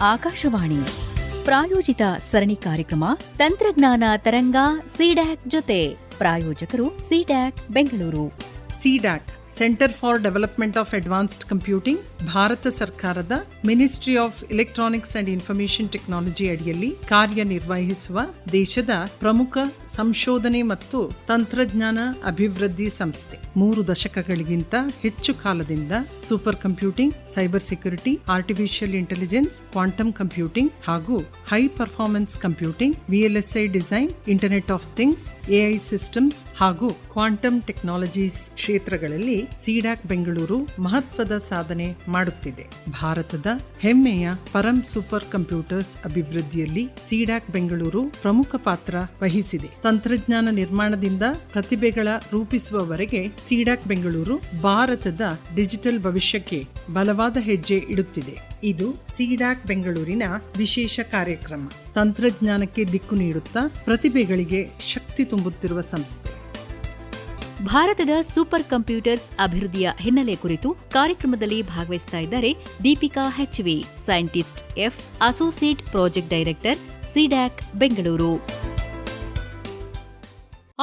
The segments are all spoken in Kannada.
ಆಕಾಶವಾಣಿ ಪ್ರಾಯೋಜಿತ ಸರಣಿ ಕಾರ್ಯಕ್ರಮ ತಂತ್ರಜ್ಞಾನ ತರಂಗ ಸಿಡ್ಯಾಕ್ ಜೊತೆ ಪ್ರಾಯೋಜಕರು CDAC Bengaluru. CDAC centre for development of advanced computing Bharat ಸರ್ಕಾರದ ministry of electronics and information technology ಅಡಿಯಲ್ಲಿ ಕಾರ್ಯನಿರ್ವಹಿಸುವ ದೇಶದ ಪ್ರಮುಖ ಸಂಶೋಧನೆ ಮತ್ತು ತಂತ್ರಜ್ಞಾನ ಅಭಿವೃದ್ಧಿ ಸಂಸ್ಥೆ. 3 ದಶಕಗಳಿಗಿಂತ ಹೆಚ್ಚು ಕಾಲದಿಂದ super computing, cyber security, artificial intelligence, quantum computing ಹಾಗೂ high performance computing, VLSI design, internet of things, AI systems ಹಾಗೂ ಕ್ವಾಂಟಮ್ ಟೆಕ್ನಾಲಜೀಸ್ ಕ್ಷೇತ್ರಗಳಲ್ಲಿ ಸಿಡ್ಯಾಕ್ ಬೆಂಗಳೂರು ಮಹತ್ವದ ಸಾಧನೆ ಮಾಡುತ್ತಿದೆ. ಭಾರತದ ಹೆಮ್ಮೆಯ ಪರಂ ಸೂಪರ್ ಕಂಪ್ಯೂಟರ್ಸ್ ಅಭಿವೃದ್ಧಿಯಲ್ಲಿ ಸಿಡ್ಯಾಕ್ ಬೆಂಗಳೂರು ಪ್ರಮುಖ ಪಾತ್ರ ವಹಿಸಿದೆ. ತಂತ್ರಜ್ಞಾನ ನಿರ್ಮಾಣದಿಂದ ಪ್ರತಿಭೆಗಳ ರೂಪಿಸುವವರೆಗೆ ಸಿಡ್ಯಾಕ್ ಬೆಂಗಳೂರು ಭಾರತದ ಡಿಜಿಟಲ್ ಭವಿಷ್ಯಕ್ಕೆ ಬಲವಾದ ಹೆಜ್ಜೆ ಇಡುತ್ತಿದೆ. ಇದು ಸಿಡ್ಯಾಕ್ ಬೆಂಗಳೂರಿನ ವಿಶೇಷ ಕಾರ್ಯಕ್ರಮ. ತಂತ್ರಜ್ಞಾನಕ್ಕೆ ದಿಕ್ಕು ನೀಡುತ್ತಾ ಪ್ರತಿಭೆಗಳಿಗೆ ಶಕ್ತಿ ತುಂಬುತ್ತಿರುವ ಸಂಸ್ಥೆ. ಭಾರತದ ಸೂಪರ್ ಕಂಪ್ಯೂಟರ್ಸ್ ಅಭಿವೃದ್ಧಿಯ ಹಿನ್ನೆಲೆ ಕುರಿತು ಕಾರ್ಯಕ್ರಮದಲ್ಲಿ ಭಾಗವಹಿಸ್ತಾ ಇದ್ದಾರೆ Deepika HV, scientist F, associate project director, CDAC Bengaluru.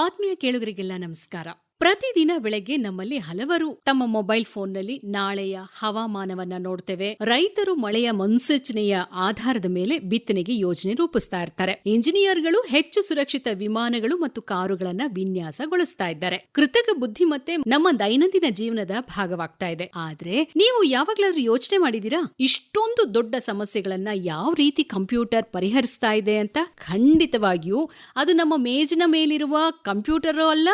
ಆತ್ಮೀಯ ಕೇಳುಗರಿಗೆಲ್ಲ ನಮಸ್ಕಾರ. ಪ್ರತಿದಿನ ಬೆಳಗ್ಗೆ ನಮ್ಮಲ್ಲಿ ಹಲವರು ತಮ್ಮ ಮೊಬೈಲ್ ಫೋನ್ನಲ್ಲಿ ನಾಳೆಯ ಹವಾಮಾನವನ್ನ ನೋಡ್ತೇವೆ. ರೈತರು ಮಳೆಯ ಮುನ್ಸೂಚನೆಯ ಆಧಾರದ ಮೇಲೆ ಬಿತ್ತನೆಗೆ ಯೋಜನೆ ರೂಪಿಸ್ತಾ ಇರ್ತಾರೆ. ಇಂಜಿನಿಯರ್ಗಳು ಹೆಚ್ಚು ಸುರಕ್ಷಿತ ವಿಮಾನಗಳು ಮತ್ತು ಕಾರುಗಳನ್ನ ವಿನ್ಯಾಸಗೊಳಿಸ್ತಾ ಇದ್ದಾರೆ. ಕೃತಕ ಬುದ್ಧಿಮತ್ತೆ ನಮ್ಮ ದೈನಂದಿನ ಜೀವನದ ಭಾಗವಾಗ್ತಾ ಇದೆ. ಆದ್ರೆ ನೀವು ಯಾವಾಗ್ಲಾದ್ರೂ ಯೋಚನೆ ಮಾಡಿದೀರಾ ಇಷ್ಟೊಂದು ದೊಡ್ಡ ಸಮಸ್ಯೆಗಳನ್ನ ಯಾವ ರೀತಿ ಕಂಪ್ಯೂಟರ್ ಪರಿಹರಿಸ್ತಾ ಇದೆ ಅಂತ? ಖಂಡಿತವಾಗಿಯೂ ಅದು ನಮ್ಮ ಮೇಜಿನ ಮೇಲಿರುವ ಕಂಪ್ಯೂಟರು ಅಲ್ಲ,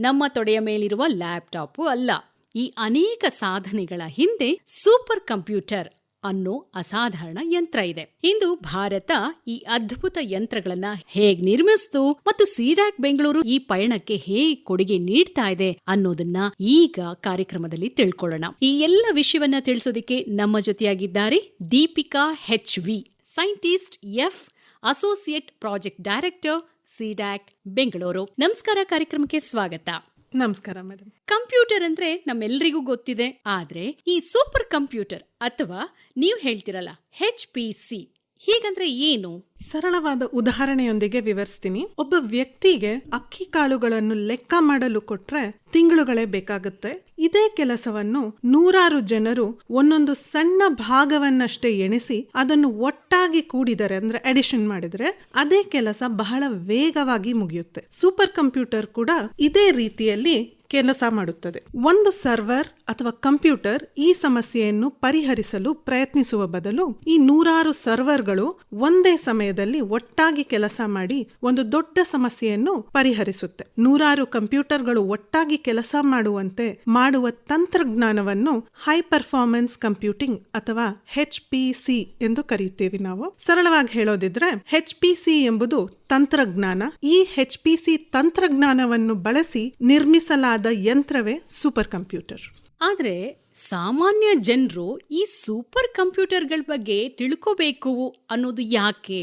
ನಮ್ಮ ತೊಡೆಯ ಮೇಲಿರುವ ಲ್ಯಾಪ್ಟಾಪು ಅಲ್ಲ. ಈ ಅನೇಕ ಸಾಧನೆಗಳ ಹಿಂದೆ ಸೂಪರ್ ಕಂಪ್ಯೂಟರ್ ಅನ್ನೋ ಅಸಾಧಾರಣ ಯಂತ್ರ ಇದೆ. ಇಂದು ಭಾರತ ಈ ಅದ್ಭುತ ಯಂತ್ರಗಳನ್ನ ಹೇಗ್ ನಿರ್ಮಿಸ್ತು ಮತ್ತು ಸಿಡ್ಯಾಕ್ ಬೆಂಗಳೂರು ಈ ಪಯಣಕ್ಕೆ ಹೇಗ್ ಕೊಡುಗೆ ನೀಡ್ತಾ ಇದೆ ಅನ್ನೋದನ್ನ ಈಗ ಕಾರ್ಯಕ್ರಮದಲ್ಲಿ ತಿಳ್ಕೊಳ್ಳೋಣ. ಈ ಎಲ್ಲ ವಿಷಯವನ್ನ ತಿಳಿಸೋದಕ್ಕೆ ನಮ್ಮ ಜೊತೆಯಾಗಿದ್ದಾರೆ Deepika HV, scientist F, associate project director, CDAC Bengaluru. ನಮಸ್ಕಾರ, ಕಾರ್ಯಕ್ರಮಕ್ಕೆ ಸ್ವಾಗತ. ನಮಸ್ಕಾರ ಮೇಡಮ್. ಕಂಪ್ಯೂಟರ್ ಅಂದ್ರೆ ನಮ್ಮೆಲ್ಲರಿಗೂ ಗೊತ್ತಿದೆ. ಆದ್ರೆ ಈ ಸೂಪರ್ ಕಂಪ್ಯೂಟರ್ ಅಥವಾ ನೀವು ಹೇಳ್ತಿರಲ್ಲ HPC, ಹೀಗಂದ್ರೆ ಏನು? ಸರಳವಾದ ಉದಾಹರಣೆಯೊಂದಿಗೆ ವಿವರಿಸ್ತೀನಿ. ಒಬ್ಬ ವ್ಯಕ್ತಿಗೆ ಅಕ್ಕಿ ಕಾಳುಗಳನ್ನು ಲೆಕ್ಕ ಮಾಡಲು ಕೊಟ್ರೆ ತಿಂಗಳುಗಳೇ ಬೇಕಾಗುತ್ತೆ. ಇದೇ ಕೆಲಸವನ್ನು 100 ಜನರು ಒಂದೊಂದು ಸಣ್ಣ ಭಾಗವನ್ನಷ್ಟೇ ಎಣಿಸಿ ಅದನ್ನು ಒಟ್ಟಾಗಿ ಕೂಡಿದರೆ, ಅಂದ್ರೆ ಅಡಿಷನ್ ಮಾಡಿದ್ರೆ ಅದೇ ಕೆಲಸ ಬಹಳ ವೇಗವಾಗಿ ಮುಗಿಯುತ್ತೆ. ಸೂಪರ್ ಕಂಪ್ಯೂಟರ್ ಕೂಡ ಇದೇ ರೀತಿಯಲ್ಲಿ ಕೆಲಸ ಮಾಡುತ್ತದೆ. ಒಂದು ಸರ್ವರ್ ಅಥವಾ ಕಂಪ್ಯೂಟರ್ ಈ ಸಮಸ್ಯೆಯನ್ನು ಪರಿಹರಿಸಲು ಪ್ರಯತ್ನಿಸುವ ಬದಲು ಈ 100 ಸರ್ವರ್ಗಳು ಒಂದೇ ಸಮಯದಲ್ಲಿ ಒಟ್ಟಾಗಿ ಕೆಲಸ ಮಾಡಿ ಒಂದು ದೊಡ್ಡ ಸಮಸ್ಯೆಯನ್ನು ಪರಿಹರಿಸುತ್ತೆ. 100 ಕಂಪ್ಯೂಟರ್ಗಳು ಒಟ್ಟಾಗಿ ಕೆಲಸ ಮಾಡುವಂತೆ ಮಾಡುವ ತಂತ್ರಜ್ಞಾನವನ್ನು ಹೈ ಪರ್ಫಾರ್ಮೆನ್ಸ್ ಕಂಪ್ಯೂಟಿಂಗ್ ಅಥವಾ HPC ಎಂದು ಕರೆಯುತ್ತೇವೆ ನಾವು. ಸರಳವಾಗಿ ಹೇಳೋದಿದ್ರೆ HPC ಎಂಬುದು ತಂತ್ರಜ್ಞಾನ. ಈ HPC ತಂತ್ರಜ್ಞಾನವನ್ನು ಬಳಸಿ ನಿರ್ಮಿಸಲಾದ ಯಂತ್ರವೇ ಸೂಪರ್ ಕಂಪ್ಯೂಟರ್. ಆದ್ರೆ ಸಾಮಾನ್ಯ ಜನರು ಈ ಸೂಪರ್ ಕಂಪ್ಯೂಟರ್ಗಳ ಬಗ್ಗೆ ತಿಳ್ಕೋಬೇಕು ಅನ್ನೋದು ಯಾಕೆ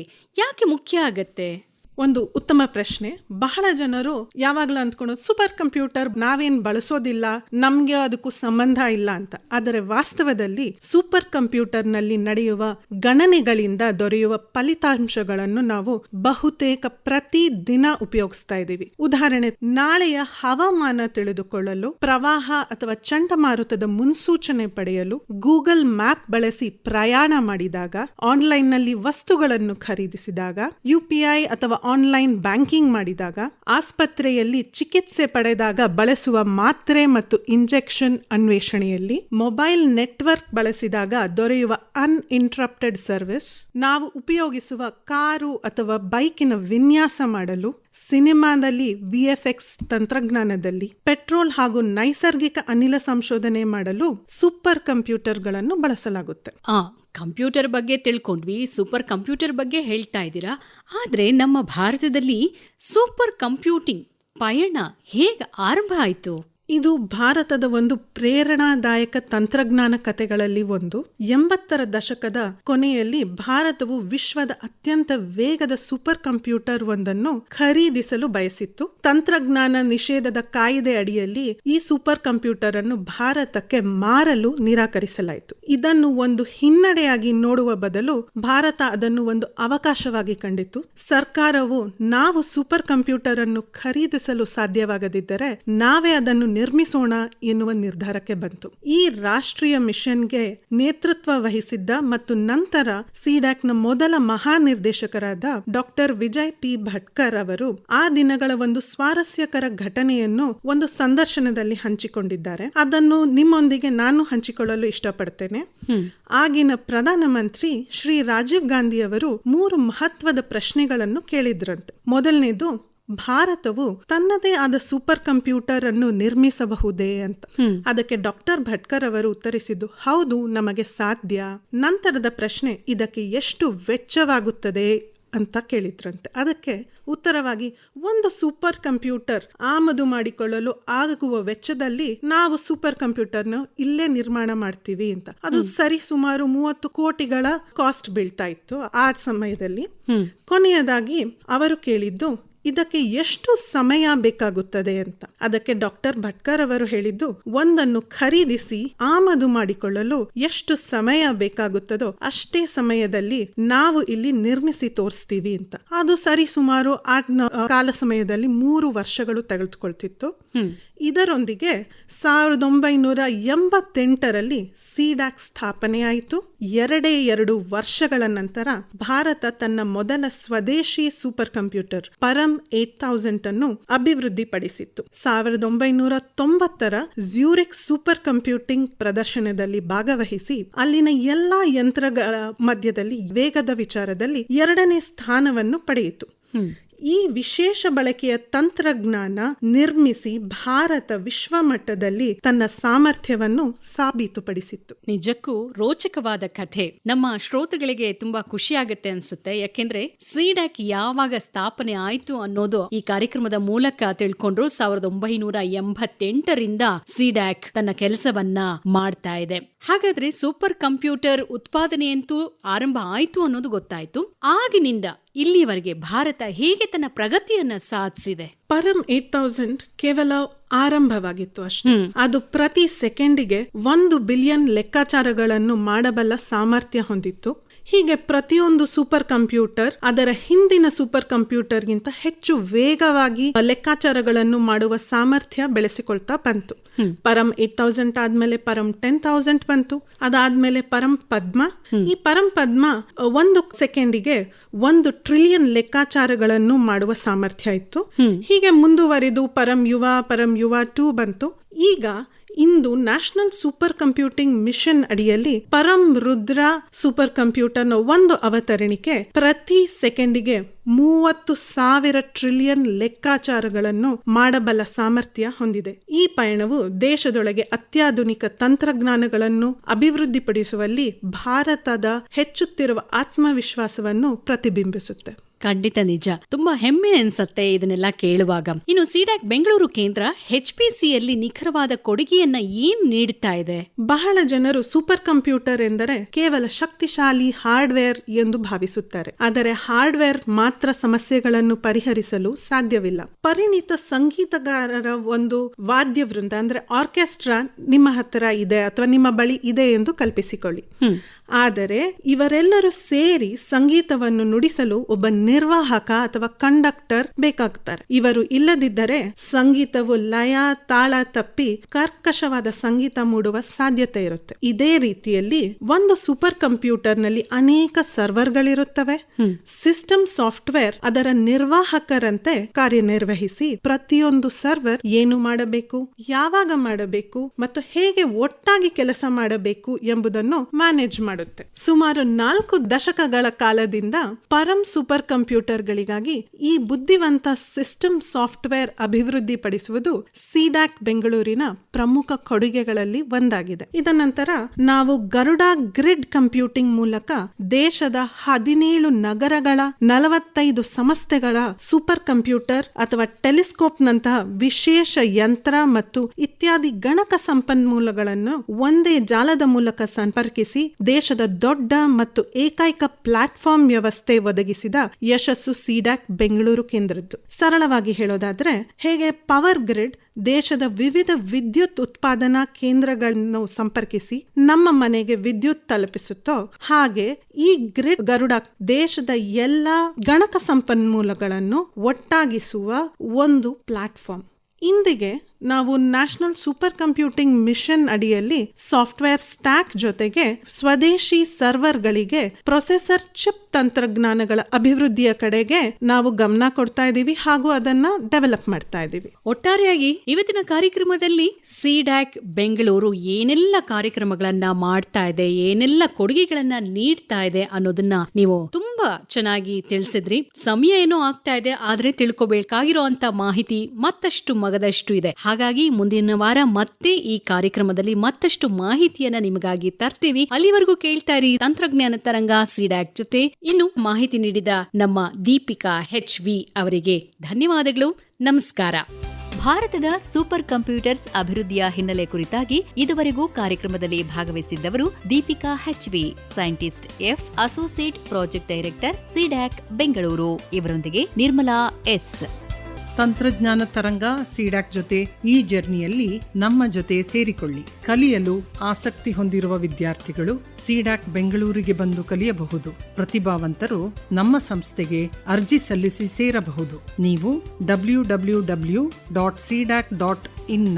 ಮುಖ್ಯ ಆಗತ್ತೆ? ಒಂದು ಉತ್ತಮ ಪ್ರಶ್ನೆ. ಬಹಳ ಜನರು ಯಾವಾಗ್ಲೂ ಅಂದ್ಕೊಳ್ಳೋದು ಸೂಪರ್ ಕಂಪ್ಯೂಟರ್ ನಾವೇನ್ ಬಳಸೋದಿಲ್ಲ, ನಮ್ಗೆ ಅದಕ್ಕೂ ಸಂಬಂಧ ಇಲ್ಲ ಅಂತ. ಆದರೆ ವಾಸ್ತವದಲ್ಲಿ ಸೂಪರ್ ಕಂಪ್ಯೂಟರ್ ನಲ್ಲಿ ನಡೆಯುವ ಗಣನೆಗಳಿಂದ ದೊರೆಯುವ ಫಲಿತಾಂಶಗಳನ್ನು ನಾವು ಬಹುತೇಕ ಪ್ರತಿ ದಿನ ಉಪಯೋಗಿಸ್ತಾ ಇದ್ದೀವಿ. ಉದಾಹರಣೆ, ನಾಳೆಯ ಹವಾಮಾನ ತಿಳಿದುಕೊಳ್ಳಲು, ಪ್ರವಾಹ ಅಥವಾ ಚಂಡಮಾರುತದ ಮುನ್ಸೂಚನೆ ಪಡೆಯಲು, ಗೂಗಲ್ ಮ್ಯಾಪ್ ಬಳಸಿ ಪ್ರಯಾಣ ಮಾಡಿದಾಗ, ಆನ್ಲೈನ್ ನಲ್ಲಿ ವಸ್ತುಗಳನ್ನು ಖರೀದಿಸಿದಾಗ, UPI ಅಥವಾ ಆನ್ಲೈನ್ ಬ್ಯಾಂಕಿಂಗ್ ಮಾಡಿದಾಗ, ಆಸ್ಪತ್ರೆಯಲ್ಲಿ ಚಿಕಿತ್ಸೆ ಪಡೆದಾಗ ಬಳಸುವ ಮಾತ್ರೆ ಮತ್ತು ಇಂಜೆಕ್ಷನ್ ಅನ್ವೇಷಣೆಯಲ್ಲಿ, ಮೊಬೈಲ್ ನೆಟ್ವರ್ಕ್ ಬಳಸಿದಾಗ ದೊರೆಯುವ ಅನ್ಇಂಟರಪ್ಟೆಡ್ ಸರ್ವಿಸ್, ನಾವು ಉಪಯೋಗಿಸುವ ಕಾರು ಅಥವಾ ಬೈಕಿನ ವಿನ್ಯಾಸ ಮಾಡಲು, ಸಿನಿಮಾದಲ್ಲಿ VFX ತಂತ್ರಜ್ಞಾನದಲ್ಲಿ, ಪೆಟ್ರೋಲ್ ಹಾಗೂ ನೈಸರ್ಗಿಕ ಅನಿಲ ಸಂಶೋಧನೆ ಮಾಡಲು ಸೂಪರ್ ಕಂಪ್ಯೂಟರ್ಗಳನ್ನು ಬಳಸಲಾಗುತ್ತೆ. ಕಂಪ್ಯೂಟರ್ ಬಗ್ಗೆ ತಿಳ್ಕೊಂಡ್ವಿ, ಸೂಪರ್ ಕಂಪ್ಯೂಟರ್ ಬಗ್ಗೆ ಹೇಳ್ತಾ ಇದ್ದೀರಾ. ಆದ್ರೆ ನಮ್ಮ ಭಾರತದಲ್ಲಿ ಸೂಪರ್ ಕಂಪ್ಯೂಟಿಂಗ್ ಪಯಣ ಹೇಗೆ ಆರಂಭ ಆಯ್ತು? ಇದು ಭಾರತದ ಒಂದು ಪ್ರೇರಣಾದಾಯಕ ತಂತ್ರಜ್ಞಾನ ಕಥೆಗಳಲ್ಲಿ ಒಂದು. 80ರ ದಶಕದ ಕೊನೆಯಲ್ಲಿ ಭಾರತವು ವಿಶ್ವದ ಅತ್ಯಂತ ವೇಗದ ಸೂಪರ್ ಕಂಪ್ಯೂಟರ್ ಒಂದನ್ನು ಖರೀದಿಸಲು ಬಯಸಿತ್ತು. ತಂತ್ರಜ್ಞಾನ ನಿಷೇಧದ ಕಾಯ್ದೆ ಅಡಿಯಲ್ಲಿ ಈ ಸೂಪರ್ ಕಂಪ್ಯೂಟರ್ ಅನ್ನು ಭಾರತಕ್ಕೆ ಮಾರಲು ನಿರಾಕರಿಸಲಾಯಿತು. ಇದನ್ನು ಒಂದು ಹಿನ್ನಡೆಯಾಗಿ ನೋಡುವ ಬದಲು ಭಾರತ ಅದನ್ನು ಒಂದು ಅವಕಾಶವಾಗಿ ಕಂಡಿತು. ಸರ್ಕಾರವು ನಾವು ಸೂಪರ್ ಕಂಪ್ಯೂಟರ್ ಅನ್ನು ಖರೀದಿಸಲು ಸಾಧ್ಯವಾಗದಿದ್ದರೆ ನಾವೇ ಅದನ್ನು ನಿರ್ಮಿಸೋಣ ಎನ್ನುವ ನಿರ್ಧಾರಕ್ಕೆ ಬಂತು. ಈ ರಾಷ್ಟ್ರೀಯ ಮಿಷನ್ಗೆ ನೇತೃತ್ವ ವಹಿಸಿದ್ದ ಮತ್ತು ನಂತರ ಸಿಡ್ಯಾಕ್ನ ಮೊದಲ ಮಹಾನಿರ್ದೇಶಕರಾದ ಡಾಕ್ಟರ್ ವಿಜಯ್ ಪಿ ಭಟ್ಕರ್ ಅವರು ಆ ದಿನಗಳ ಒಂದು ಸ್ವಾರಸ್ಯಕರ ಘಟನೆಯನ್ನು ಒಂದು ಸಂದರ್ಶನದಲ್ಲಿ ಹಂಚಿಕೊಂಡಿದ್ದಾರೆ. ಅದನ್ನು ನಿಮ್ಮೊಂದಿಗೆ ನಾನು ಹಂಚಿಕೊಳ್ಳಲು ಇಷ್ಟಪಡ್ತೇನೆ. ಆಗಿನ ಪ್ರಧಾನಮಂತ್ರಿ ಶ್ರೀ ರಾಜೀವ್ ಗಾಂಧಿ ಅವರು 3 ಮಹತ್ವದ ಪ್ರಶ್ನೆಗಳನ್ನು ಕೇಳಿದ್ರಂತೆ. ಮೊದಲನೇದು, ಭಾರತವು ತನ್ನದೇ ಆದ ಸೂಪರ್ ಕಂಪ್ಯೂಟರ್ ಅನ್ನು ನಿರ್ಮಿಸಬಹುದೇ ಅಂತ. ಅದಕ್ಕೆ ಡಾಕ್ಟರ್ ಭಟ್ಕರ್ ಅವರು ಉತ್ತರಿಸಿದ್ದು, ಹೌದು, ನಮಗೆ ಸಾಧ್ಯ. ನಂತರದ ಪ್ರಶ್ನೆ, ಇದಕ್ಕೆ ಎಷ್ಟು ವೆಚ್ಚವಾಗುತ್ತದೆ ಅಂತ ಕೇಳಿದ್ರಂತೆ. ಅದಕ್ಕೆ ಉತ್ತರವಾಗಿ, ಒಂದು ಸೂಪರ್ ಕಂಪ್ಯೂಟರ್ ಆಮದು ಮಾಡಿಕೊಳ್ಳಲು ಆಗುವ ವೆಚ್ಚದಲ್ಲಿ ನಾವು ಸೂಪರ್ ಕಂಪ್ಯೂಟರ್ನ ಇಲ್ಲೇ ನಿರ್ಮಾಣ ಮಾಡ್ತೀವಿ ಅಂತ. ಅದು ಸರಿ ಸುಮಾರು 30 ಕೋಟಿಗಳ ಕಾಸ್ಟ್ ಬೀಳ್ತಾ ಇತ್ತು ಆ ಸಮಯದಲ್ಲಿ. ಕೊನೆಯದಾಗಿ ಅವರು ಕೇಳಿದ್ದು, ಇದಕ್ಕೆ ಎಷ್ಟು ಸಮಯ ಬೇಕಾಗುತ್ತದೆ ಅಂತ. ಅದಕ್ಕೆ ಡಾಕ್ಟರ್ ಭಟ್ಕರ್ ಅವರು ಹೇಳಿದ್ದು, ಒಂದನ್ನು ಖರೀದಿಸಿ ಆಮದು ಮಾಡಿಕೊಳ್ಳಲು ಎಷ್ಟು ಸಮಯ ಬೇಕಾಗುತ್ತದೋ ಅಷ್ಟೇ ಸಮಯದಲ್ಲಿ ನಾವು ಇಲ್ಲಿ ನಿರ್ಮಿಸಿ ತೋರಿಸ್ತೀವಿ ಅಂತ. ಅದು ಸರಿ ಸುಮಾರು ಕಾಲ ಸಮಯದಲ್ಲಿ 3 ವರ್ಷಗಳು ತೆಗೆದುಕೊಳ್ತಿತ್ತು. ಇದರೊಂದಿಗೆ 1988ರಲ್ಲಿ ಸಿಡ್ಯಾಕ್ ಸ್ಥಾಪನೆಯಾಯಿತು. 2 ವರ್ಷಗಳ ನಂತರ ಭಾರತ ತನ್ನ ಮೊದಲ ಸ್ವದೇಶಿ ಸೂಪರ್ ಕಂಪ್ಯೂಟರ್ ಪರಂ 8000 ಅನ್ನು ಅಭಿವೃದ್ಧಿಪಡಿಸಿತ್ತು. 1990ರ ಜ್ಯೂರಿಕ್ ಸೂಪರ್ ಕಂಪ್ಯೂಟಿಂಗ್ ಪ್ರದರ್ಶನದಲ್ಲಿ ಭಾಗವಹಿಸಿ ಅಲ್ಲಿನ ಎಲ್ಲಾ ಯಂತ್ರಗಳ ಮಧ್ಯದಲ್ಲಿ ವೇಗದ ವಿಚಾರದಲ್ಲಿ 2ನೇ ಸ್ಥಾನವನ್ನು ಪಡೆಯಿತು. ಈ ವಿಶೇಷ ಬಳಕೆಯ ತಂತ್ರಜ್ಞಾನ ನಿರ್ಮಿಸಿ ಭಾರತ ವಿಶ್ವಮಟ್ಟದಲ್ಲಿ ತನ್ನ ಸಾಮರ್ಥ್ಯವನ್ನು ಸಾಬೀತುಪಡಿಸಿತ್ತು. ನಿಜಕ್ಕೂ ರೋಚಕವಾದ ಕಥೆ. ನಮ್ಮ ಶ್ರೋತೃಗಳಿಗೆ ತುಂಬಾ ಖುಷಿಯಾಗತ್ತೆ ಅನ್ಸುತ್ತೆ. ಯಾಕೆಂದ್ರೆ ಸಿಡ್ಯಾಕ್ ಯಾವಾಗ ಸ್ಥಾಪನೆ ಆಯ್ತು ಅನ್ನೋದು ಈ ಕಾರ್ಯಕ್ರಮದ ಮೂಲಕ ತಿಳ್ಕೊಂಡ್ರು. 1988ರಿಂದ ಸಿಡ್ಯಾಕ್ ತನ್ನ ಕೆಲಸವನ್ನ ಮಾಡ್ತಾ ಇದೆ. ಹಾಗಾದ್ರೆ ಸೂಪರ್ ಕಂಪ್ಯೂಟರ್ ಉತ್ಪಾದನೆಯಂತೂ ಆರಂಭ ಆಯ್ತು ಅನ್ನೋದು ಗೊತ್ತಾಯ್ತು. ಆಗಿನಿಂದ ಇಲ್ಲಿವರೆಗೆ ಭಾರತ ಹೇಗೆ ತನ್ನ ಪ್ರಗತಿಯನ್ನ ಸಾಧಿಸಿದೆ? ಪರಂ 8000 ಕೇವಲ ಆರಂಭವಾಗಿತ್ತು ಅಷ್ಟೇ. ಅದು ಪ್ರತಿ ಸೆಕೆಂಡಿಗೆ 1 ಬಿಲಿಯನ್ ಲೆಕ್ಕಾಚಾರಗಳನ್ನು ಮಾಡಬಲ್ಲ ಸಾಮರ್ಥ್ಯ ಹೊಂದಿತ್ತು. ಹೀಗೆ ಪ್ರತಿಯೊಂದು ಸೂಪರ್ ಕಂಪ್ಯೂಟರ್ ಅದರ ಹಿಂದಿನ ಸೂಪರ್ ಕಂಪ್ಯೂಟರ್ಗಿಂತ ಹೆಚ್ಚು ವೇಗವಾಗಿ ಲೆಕ್ಕಾಚಾರಗಳನ್ನು ಮಾಡುವ ಸಾಮರ್ಥ್ಯ ಬೆಳೆಸಿಕೊಳ್ತಾ ಬಂತು. ಪರಂ 8000 ಆದ್ಮೇಲೆ ಪರಂ 10,000 ಬಂತು. ಅದಾದ್ಮೇಲೆ ಪರಂ ಪದ್ಮ. ಈ ಪರಂ ಪದ್ಮ 1 ಸೆಕೆಂಡಿಗೆ 1 ಟ್ರಿಲಿಯನ್ ಲೆಕ್ಕಾಚಾರಗಳನ್ನು ಮಾಡುವ ಸಾಮರ್ಥ್ಯ ಇತ್ತು. ಹೀಗೆ ಮುಂದುವರಿದು ಪರಂ ಯುವ 2 ಬಂತು. ಈಗ ಇಂದು ನ್ಯಾಷನಲ್ ಸೂಪರ್ ಕಂಪ್ಯೂಟಿಂಗ್ ಮಿಷನ್ ಅಡಿಯಲ್ಲಿ ಪರಂ ರುದ್ರ ಸೂಪರ್ ಕಂಪ್ಯೂಟರ್ನ ಒಂದು ಅವತರಣಿಕೆ ಪ್ರತಿ ಸೆಕೆಂಡಿಗೆ 30,000 ಟ್ರಿಲಿಯನ್ ಲೆಕ್ಕಾಚಾರಗಳನ್ನು ಮಾಡಬಲ್ಲ ಸಾಮರ್ಥ್ಯ ಹೊಂದಿದೆ. ಈ ಪಯಣವು ದೇಶದೊಳಗೆ ಅತ್ಯಾಧುನಿಕ ತಂತ್ರಜ್ಞಾನಗಳನ್ನು ಅಭಿವೃದ್ಧಿಪಡಿಸುವಲ್ಲಿ ಭಾರತದ ಹೆಚ್ಚುತ್ತಿರುವ ಆತ್ಮವಿಶ್ವಾಸವನ್ನು ಪ್ರತಿಬಿಂಬಿಸುತ್ತೆ. ಖಂಡಿತ ನಿಜ. ತುಂಬಾ ಹೆಮ್ಮೆ ಅನ್ಸತ್ತೆ ಇದನ್ನೆಲ್ಲ ಕೇಳುವಾಗ. ಇನ್ನು ಸಿಡ್ಯಾಕ್ ಬೆಂಗಳೂರು ಕೇಂದ್ರ HPCಯಲ್ಲಿ ನಿಖರವಾದ ಕೊಡುಗೆಯನ್ನ ಏನ್ ನೀಡ್ತಾ ಇದೆ? ಬಹಳ ಜನರು ಸೂಪರ್ ಕಂಪ್ಯೂಟರ್ ಎಂದರೆ ಕೇವಲ ಶಕ್ತಿಶಾಲಿ ಹಾರ್ಡ್ವೇರ್ ಎಂದು ಭಾವಿಸುತ್ತಾರೆ. ಆದರೆ ಹಾರ್ಡ್ವೇರ್ ಮಾತ್ರ ಸಮಸ್ಯೆಗಳನ್ನು ಪರಿಹರಿಸಲು ಸಾಧ್ಯವಿಲ್ಲ. ಪರಿಣಿತ ಸಂಗೀತಗಾರರ ಒಂದು ವಾದ್ಯ ವೃಂದ ಅಂದ್ರೆ ಆರ್ಕೆಸ್ಟ್ರಾ ನಿಮ್ಮ ಹತ್ತಿರ ಇದೆ ಅಥವಾ ನಿಮ್ಮ ಬಳಿ ಇದೆ ಎಂದು ಕಲ್ಪಿಸಿಕೊಳ್ಳಿ. ಆದರೆ ಇವರೆಲ್ಲರೂ ಸೇರಿ ಸಂಗೀತವನ್ನು ನುಡಿಸಲು ಒಬ್ಬ ನಿರ್ವಾಹಕ ಅಥವಾ ಕಂಡಕ್ಟರ್ ಬೇಕಾಗ್ತಾರೆ. ಇವರು ಇಲ್ಲದಿದ್ದರೆ ಸಂಗೀತವು ಲಯ ತಾಳ ತಪ್ಪಿ ಕರ್ಕಶವಾದ ಸಂಗೀತ ಮೂಡುವ ಸಾಧ್ಯತೆ ಇರುತ್ತೆ. ಇದೇ ರೀತಿಯಲ್ಲಿ ಒಂದು ಸೂಪರ್ ಕಂಪ್ಯೂಟರ್ ನಲ್ಲಿ ಅನೇಕ ಸರ್ವರ್ಗಳಿರುತ್ತವೆ. ಸಿಸ್ಟಮ್ ಸಾಫ್ಟ್ವೇರ್ ಅದರ ನಿರ್ವಾಹಕರಂತೆ ಕಾರ್ಯನಿರ್ವಹಿಸಿ ಪ್ರತಿಯೊಂದು ಸರ್ವರ್ ಏನು ಮಾಡಬೇಕು, ಯಾವಾಗ ಮಾಡಬೇಕು ಮತ್ತು ಹೇಗೆ ಒಟ್ಟಾಗಿ ಕೆಲಸ ಮಾಡಬೇಕು ಎಂಬುದನ್ನು ಮ್ಯಾನೇಜ್ ಮಾಡುತ್ತೆ. ಸುಮಾರು 4 ದಶಕಗಳ ಕಾಲದಿಂದ ಪರಂ ಸೂಪರ್ ಕಂಪ್ಯೂಟರ್ಗಳಿಗಾಗಿ ಈ ಬುದ್ಧಿವಂತ ಸಿಸ್ಟಮ್ ಸಾಫ್ಟ್ವೇರ್ ಅಭಿವೃದ್ಧಿಪಡಿಸುವುದು ಸಿಡ್ಯಾಕ್ ಬೆಂಗಳೂರಿನ ಪ್ರಮುಖ ಕೊಡುಗೆಗಳಲ್ಲಿ ಒಂದಾಗಿದೆ. ಇದ ನಂತರ ನಾವು ಗರುಡ ಗ್ರಿಡ್ ಕಂಪ್ಯೂಟಿಂಗ್ ಮೂಲಕ ದೇಶದ 17 ನಗರಗಳ 45 ಸಂಸ್ಥೆಗಳ ಸೂಪರ್ ಕಂಪ್ಯೂಟರ್ ಅಥವಾ ಟೆಲಿಸ್ಕೋಪ್ ನಂತಹ ವಿಶೇಷ ಯಂತ್ರ ಮತ್ತು ಇತ್ಯಾದಿ ಗಣಕ ಸಂಪನ್ಮೂಲಗಳನ್ನು ಒಂದೇ ಜಾಲದ ಮೂಲಕ ಸಂಪರ್ಕಿಸಿ ದೇಶದ ದೊಡ್ಡ ಮತ್ತು ಏಕೈಕ ಪ್ಲಾಟ್ಫಾರ್ಮ್ ವ್ಯವಸ್ಥೆ ಒದಗಿಸಿದ ಯಶಸ್ಸು ಸಿಡ್ಯಾಕ್ ಬೆಂಗಳೂರು ಕೇಂದ್ರದ್ದು. ಸರಳವಾಗಿ ಹೇಳೋದಾದ್ರೆ, ಹೇಗೆ ಪವರ್ ಗ್ರಿಡ್ ದೇಶದ ವಿವಿಧ ವಿದ್ಯುತ್ ಉತ್ಪಾದನಾ ಕೇಂದ್ರಗಳನ್ನು ಸಂಪರ್ಕಿಸಿ ನಮ್ಮ ಮನೆಗೆ ವಿದ್ಯುತ್ ತಲುಪಿಸುತ್ತೋ, ಹಾಗೆ ಈ ಗ್ರಿಡ್ ಗರುಡ ದೇಶದ ಎಲ್ಲಾ ಗಣಕ ಸಂಪನ್ಮೂಲಗಳನ್ನು ಒಟ್ಟಾಗಿಸುವ ಒಂದು ಪ್ಲಾಟ್ಫಾರ್ಮ್. ಇಂದಿಗೆ ನಾವು ನ್ಯಾಷನಲ್ ಸೂಪರ್ ಕಂಪ್ಯೂಟಿಂಗ್ ಮಿಷನ್ ಅಡಿಯಲ್ಲಿ ಸಾಫ್ಟ್ವೇರ್ ಸ್ಟ್ಯಾಕ್ ಜೊತೆಗೆ ಸ್ವದೇಶಿ ಸರ್ವರ್ಗಳಿಗೆ ಪ್ರೊಸೆಸರ್ ಚಿಪ್ ತಂತ್ರಜ್ಞಾನಗಳ ಅಭಿವೃದ್ಧಿಯ ಕಡೆಗೆ ನಾವು ಗಮನ ಕೊಡ್ತಾ ಇದ್ದೀವಿ ಹಾಗೂ ಅದನ್ನ ಡೆವಲಪ್ ಮಾಡ್ತಾ ಇದ್ದೀವಿ. ಒಟ್ಟಾರೆಯಾಗಿ ಇವತ್ತಿನ ಕಾರ್ಯಕ್ರಮದಲ್ಲಿ ಸಿಡ್ಯಾಕ್ ಬೆಂಗಳೂರು ಏನೆಲ್ಲ ಕಾರ್ಯಕ್ರಮಗಳನ್ನ ಮಾಡ್ತಾ ಇದೆ, ಏನೆಲ್ಲ ಕೊಡುಗೆಗಳನ್ನ ನೀಡ್ತಾ ಇದೆ ಅನ್ನೋದನ್ನ ನೀವು ತುಂಬಾ ಚೆನ್ನಾಗಿ ತಿಳಿಸಿದ್ರಿ. ಸಮಯ ಏನೋ ಆಗ್ತಾ ಇದೆ, ಆದ್ರೆ ತಿಳ್ಕೊಬೇಕಾಗಿರುವಂತ ಮಾಹಿತಿ ಮತ್ತಷ್ಟು ಮಗದಷ್ಟು ಇದೆ. ಹಾಗಾಗಿ ಮುಂದಿನ ವಾರ ಮತ್ತೆ ಈ ಕಾರ್ಯಕ್ರಮದಲ್ಲಿ ಮತ್ತಷ್ಟು ಮಾಹಿತಿಯನ್ನ ನಿಮಗಾಗಿ ತರ್ತೀವಿ. ಅಲ್ಲಿವರೆಗೂ ಕೇಳ್ತಾ ಇರಿ ತಂತ್ರಜ್ಞಾನ ತರಂಗ ಸಿಡ್ಯಾಕ್ ಜೊತೆ. ಇನ್ನು ಮಾಹಿತಿ ನೀಡಿದ ನಮ್ಮ ದೀಪಿಕಾ HV ಅವರಿಗೆ ಧನ್ಯವಾದಗಳು. ನಮಸ್ಕಾರ. ಭಾರತದ ಸೂಪರ್ ಕಂಪ್ಯೂಟರ್ಸ್ ಅಭಿವೃದ್ಧಿಯ ಹಿನ್ನೆಲೆ ಕುರಿತಾಗಿ ಇದುವರೆಗೂ ಕಾರ್ಯಕ್ರಮದಲ್ಲಿ ಭಾಗವಹಿಸಿದ್ದವರು Deepika HV, scientist F, associate project director CDAC Bengaluru. ಇವರೊಂದಿಗೆ ನಿರ್ಮಲಾ S. ತಂತ್ರಜ್ಞಾನ ತರಂಗ ಸಿಡ್ಯಾಕ್ ಜೊತೆ ಈ ಜರ್ನಿಯಲ್ಲಿ ನಮ್ಮ ಜೊತೆ ಸೇರಿಕೊಳ್ಳಿ. ಕಲಿಯಲು ಆಸಕ್ತಿ ಹೊಂದಿರುವ ವಿದ್ಯಾರ್ಥಿಗಳು ಸಿಡ್ಯಾಕ್ ಬೆಂಗಳೂರಿಗೆ ಬಂದು ಕಲಿಯಬಹುದು. ಪ್ರತಿಭಾವಂತರು ನಮ್ಮ ಸಂಸ್ಥೆಗೆ ಅರ್ಜಿ ಸಲ್ಲಿಸಿ ಸೇರಬಹುದು. ನೀವು www.cdac.in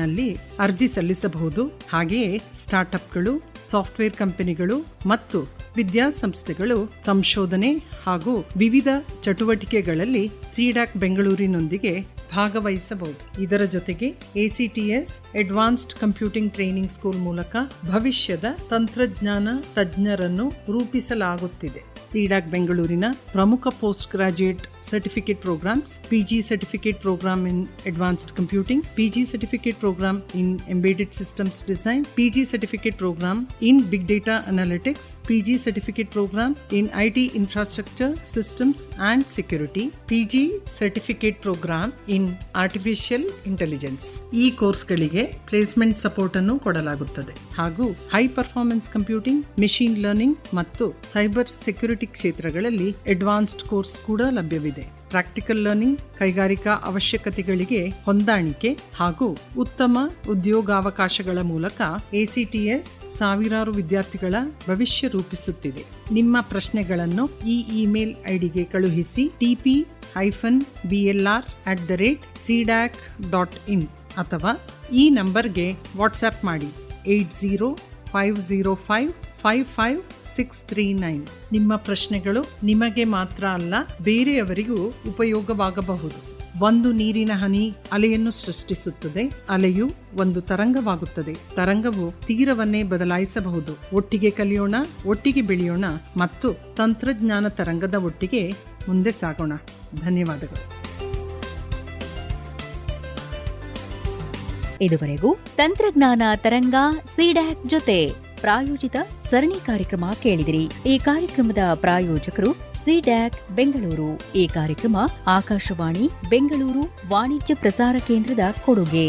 ನಲ್ಲಿ ಅರ್ಜಿ ಸಲ್ಲಿಸಬಹುದು. ಹಾಗೆಯೇ ಸ್ಟಾರ್ಟ್ಅಪ್ಗಳು, ಸಾಫ್ಟ್ವೇರ್ ಕಂಪನಿಗಳು ಮತ್ತು ವಿದ್ಯಾಸಂಸ್ಥೆಗಳು ಸಂಶೋಧನೆ ಹಾಗೂ ವಿವಿಧ ಚಟುವಟಿಕೆಗಳಲ್ಲಿ ಸಿಡ್ಯಾಕ್ ಬೆಂಗಳೂರಿನೊಂದಿಗೆ ಭಾಗವಹಿಸಬಹುದು. ಇದರ ಜೊತೆಗೆ ACTS advanced computing training school ಮೂಲಕ ಭವಿಷ್ಯದ ತಂತ್ರಜ್ಞಾನ ತಜ್ಞರನ್ನು ರೂಪಿಸಲಾಗುತ್ತಿದೆ. ಸಿಡ್ಯಾಕ್ ಬೆಂಗಳೂರಿನ ಪ್ರಮುಖ post graduate certificate programs, PG certificate program in advanced computing, PG certificate program in embedded systems design, PG certificate program in big data analytics, PG certificate program in IT infrastructure systems and security, PG certificate program in artificial intelligence. ಈ ಕೋರ್ಸ್ಗಳಿಗೆ ಪ್ಲೇಸ್ಮೆಂಟ್ ಸಪೋರ್ಟ್ ಅನ್ನು ಕೊಡಲಾಗುತ್ತದೆ. ಹಾಗೂ high performance computing, machine learning ಮತ್ತು ಸೈಬರ್ ಸೆಕ್ಯೂರಿಟಿ ಕ್ಷೇತ್ರಗಳಲ್ಲಿ ಅಡ್ವಾನ್ಸ್ಡ್ ಕೋರ್ಸ್ ಕೂಡ ಲಭ್ಯವಿದೆ. ಪ್ರಾಕ್ಟಿಕಲ್ ಲರ್ನಿಂಗ್, ಕೈಗಾರಿಕಾ ಅವಶ್ಯಕತೆಗಳಿಗೆ ಹೊಂದಾಣಿಕೆ ಹಾಗೂ ಉತ್ತಮ ಉದ್ಯೋಗಾವಕಾಶಗಳ ಮೂಲಕ ACTS ಸಾವಿರಾರು ವಿದ್ಯಾರ್ಥಿಗಳ ಭವಿಷ್ಯ ರೂಪಿಸುತ್ತಿದೆ. ನಿಮ್ಮ ಪ್ರಶ್ನೆಗಳನ್ನು ಈ ಇಮೇಲ್ ಐಡಿಗೆ ಕಳುಹಿಸಿ tp-blr@cdac.in ಅಥವಾ ಈ ನಂಬರ್ಗೆ ವಾಟ್ಸ್ಆಪ್ ಮಾಡಿ 8050555639. ನಿಮ್ಮ ಪ್ರಶ್ನೆಗಳು ನಿಮಗೆ ಮಾತ್ರ ಅಲ್ಲ, ಬೇರೆಯವರಿಗೂ ಉಪಯೋಗವಾಗಬಹುದು. ಒಂದು ನೀರಿನ ಹನಿ ಅಲೆಯನ್ನು ಸೃಷ್ಟಿಸುತ್ತದೆ. ಅಲೆಯು ಒಂದು ತರಂಗವಾಗುತ್ತದೆ. ತರಂಗವು ತೀರವನ್ನೇ ಬದಲಾಯಿಸಬಹುದು. ಒಟ್ಟಿಗೆ ಕಲಿಯೋಣ, ಒಟ್ಟಿಗೆ ಬೆಳೆಯೋಣ ಮತ್ತು ತಂತ್ರಜ್ಞಾನ ತರಂಗದ ಒಟ್ಟಿಗೆ ಮುಂದೆ ಸಾಗೋಣ. ಧನ್ಯವಾದಗಳು. ಇದುವರೆಗೂ ತಂತ್ರಜ್ಞಾನ ತರಂಗ ಸಿಡ್ಯಾಕ್ ಜೊತೆ ಪ್ರಾಯೋಜಿತ ಸರಣಿ ಕಾರ್ಯಕ್ರಮ ಕೇಳಿದಿರಿ. ಈ ಕಾರ್ಯಕ್ರಮದ ಪ್ರಾಯೋಜಕರು ಸಿಡ್ಯಾಕ್ ಬೆಂಗಳೂರು. ಈ ಕಾರ್ಯಕ್ರಮ ಆಕಾಶವಾಣಿ ಬೆಂಗಳೂರು ವಾಣಿಜ್ಯ ಪ್ರಸಾರ ಕೇಂದ್ರದ ಕೊಡುಗೆ.